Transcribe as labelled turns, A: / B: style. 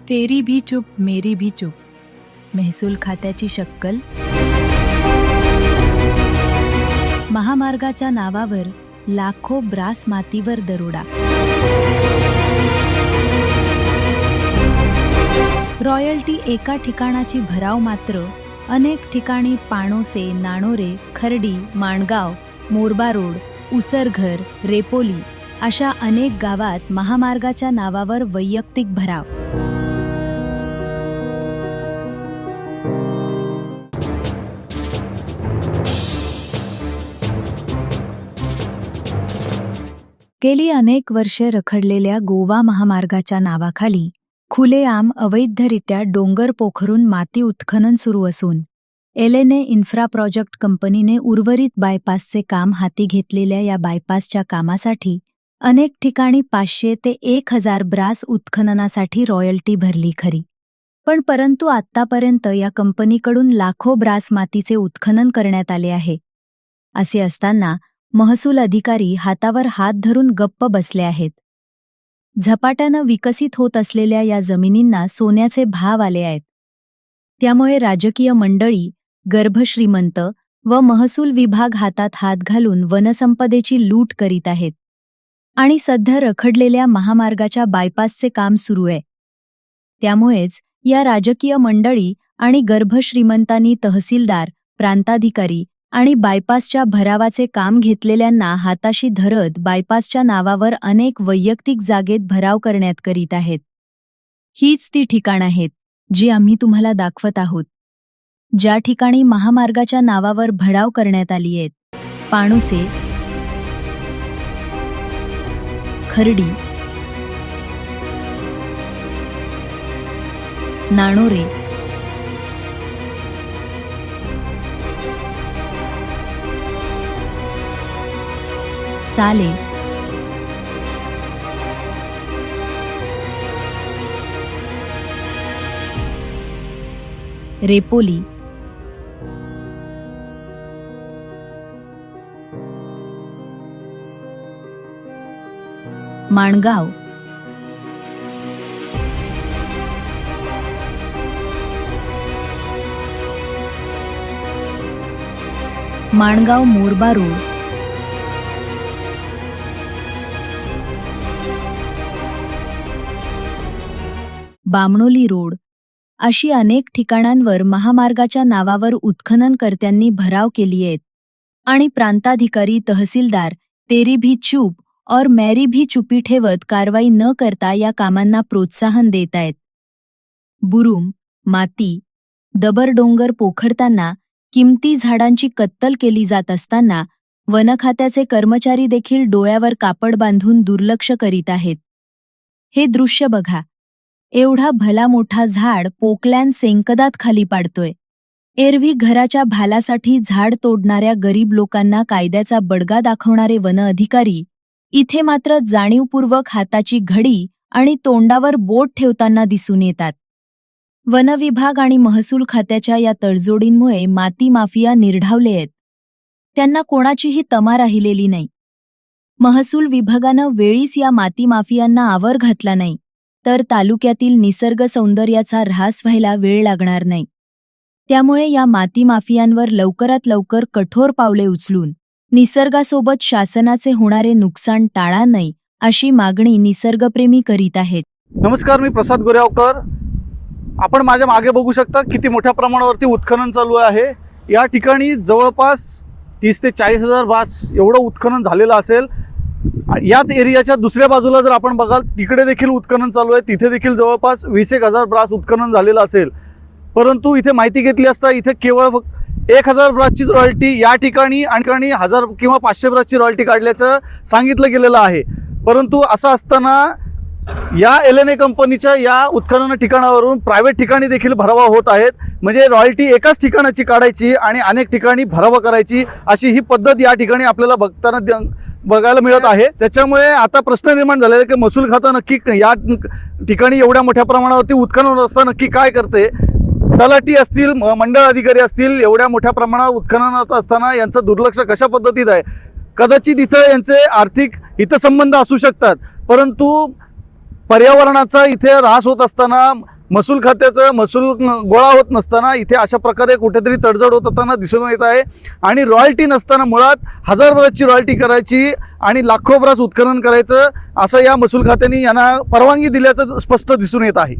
A: तेरी भी चूप मेरी भी चूप, महसूल खात्याची शक्कल. महामार्गाच्या नावावर लाखो ब्रास मातीवर दरोडा. रॉयल्टी एका ठिकाणाची भराव मात्र अनेक ठिकाणी पाणोसे, नाणोरे, खर्डी, माणगाव, मोरबा रोड, उसरघर, रेपोली अशा अनेक गावात महामार्गाच्या नावावर वैयक्तिक भराव. गेली अनेक वर्षे रखडलेल्या गोवा महामार्गाच्या नावाखाली खुलेआम अवैधरित्या डोंगर पोखरून माती उत्खनन सुरू असून एलएनए इन्फ्रा प्रोजेक्ट कंपनीने उर्वरित बायपासचे काम हाती घेतलेल्या या बायपासच्या कामासाठी अनेक ठिकाणी 500 ते 1000 ब्रास उत्खननासाठी रॉयल्टी भरली खरी. परंतु आत्तापर्यंत या कंपनीकडून लाखो ब्रास मातीचे उत्खनन करण्यात आले आहे. असे असताना महसूल अधिकारी हातावर हात धरून गप्प बसले आहेत. झपाट्यानं विकसित होत असलेल्या या जमिनींना सोन्याचे भाव आले आहेत. त्यामुळे राजकीय मंडळी, गर्भश्रीमंत व महसूल विभाग हातात हात घालून वनसंपदेची लूट करीत आहेत. आणि सध्या रखडलेल्या महामार्गाच्या बायपासचे काम सुरू आहे. त्यामुळेच या राजकीय मंडळी आणि गर्भश्रीमंतांनी तहसीलदार, प्रांताधिकारी आणि बायपासच्या भरावाचे काम घेतलेल्यांना हाताशी धरत बायपासच्या नावावर अनेक वैयक्तिक जागेत भराव करण्यात करीत आहेत. हीच ती ठिकाणं आहेत जी आम्ही तुम्हाला दाखवत आहोत. ज्या ठिकाणी महामार्गाच्या नावावर भराव करण्यात आली आहेत. पाणोसे, खर्डी, नाणोरे, साले, रेपोली, माणगाव, माणगाव मोरबा रोड, बामणोली रोड अशी अनेक ठिकाणांवर महामार्गाच्या नावावर उत्खननकर्त्यांनी भराव केली आहेत. आणि प्रांताधिकारी, तहसीलदार तेरी भी चूप और मेरी भी चुपी ठेवत कारवाई न करता या कामांना प्रोत्साहन देत आहेत. बुरुम, माती, दबरडोंगर पोखरताना, किमती झाडांची कत्तल केली जात असताना वनखात्याचे कर्मचारी देखील डोळ्यावर कापड बांधून दुर्लक्ष करीत आहेत. हे दृश्य बघा. एवढा भला मोठा झाड पोकल्यान सेंकदात खाली पाडतोय. एरवी घराच्या भालासाठी झाड तोडणाऱ्या गरीब लोकांना कायद्याचा बडगा दाखवणारे वन अधिकारी इथे मात्र जाणीवपूर्वक हाताची घडी आणि तोंडावर बोट ठेवताना दिसून येतात. वनविभाग आणि महसूल खात्याच्या या तडजोडींमुळे माती माफिया निर्ढावले आहेत. त्यांना कोणाचीही तमा राहिलेली नाही. महसूल विभागानं वेळीच या माती माफियांना आवर घातला नाही तर तालुक्यातील निसर्ग सौंदर्याचा ऱ्हास व्हायला वेळ लागणार नाही. त्यामुळे या माती माफियांवर लवकरात लवकर कठोर पावले उचलून निसर्गासोबत शासनाचे होणारे नुकसान टाळा नये अशी मागणी निसर्गप्रेमी करीत आहेत.
B: नमस्कार, मी प्रसाद गोरेगावकर. आपण माझ्या मागे बघू शकता किती मोठ्या प्रमाणावरती उत्खनन चालू आहे. या ठिकाणी जवळपास 30 ते 40,000 ब्रास एवढं उत्खनन झालेलं असेल. याच एरियाच्या दुसऱ्या बाजूला जर आपण बघाल तिकडे देखील उत्खनन चालू आहे. तिथे देखील जवळपास 20,000 ब्रास उत्खनन झालेलं असेल. परंतु इथे माहिती घेतली असता इथे केवळ 1000 ब्रासचीच रॉयल्टी या ठिकाणी आणि 1000 किंवा 500 ब्रासची रॉयल्टी काढल्याचं सांगितलं गेलेलं आहे. परंतु असं असताना या एलएनए कंपनीच्या या उत्खनन ठिकाणावरून प्रायव्हेट ठिकाणी देखील भरावा होत आहेत. म्हणजे रॉयल्टी एकाच ठिकाणाची काढायची आणि अनेक ठिकाणी भरावा करायची अशी ही पद्धत या ठिकाणी आपल्याला बघायला मिळत आहे. त्याच्यामुळे आता प्रश्न निर्माण झालेला आहे की महसूल खातं नक्की या ठिकाणी एवढ्या मोठ्या प्रमाणावरती उत्खनन होत असताना नक्की काय करते. तलाठी असतील, मंडळ अधिकारी असतील, एवढ्या मोठ्या प्रमाणात उत्खननात असताना यांचं दुर्लक्ष कशा पद्धतीत आहे. कदाचित इथं यांचे आर्थिक हितसंबंध असू शकतात, परंतु पर्यावरणाचा इथे ऱ्हास होत असताना महसूल खात्याचं महसूल गोळा होत नसताना इथे अशा प्रकारे कुठेतरी तडजोड होत असताना दिसून येत आहे. आणि रॉयल्टी नसताना मुळात हजारभराची रॉयल्टी करायची आणि लाखोभरास उत्खनन करायचं असं या महसूल खात्याने यांना परवानगी दिल्याचं स्पष्ट दिसून येत आहे.